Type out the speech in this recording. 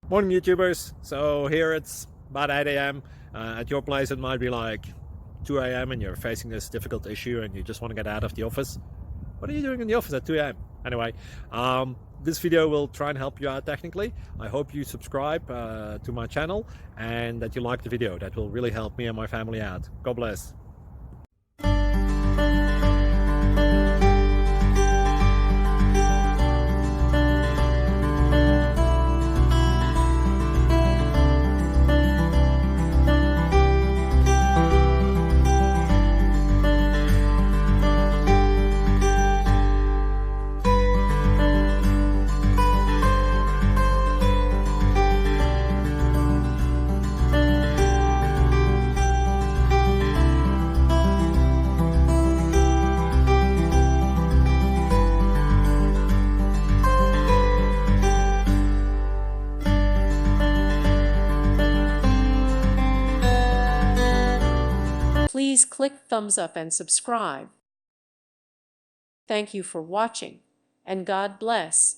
Morning YouTubers. So here it's about 8 a.m. At your place it might be like 2 a.m. and you're facing this difficult issue and you just want to get out of the office. What are you doing in the office at 2 a.m.? Anyway, this video will try and help you out technically. I hope you subscribe to my channel and that you like the video. That will really help me and my family out. God bless. Please click thumbs up and subscribe. Thank you for watching, and God bless.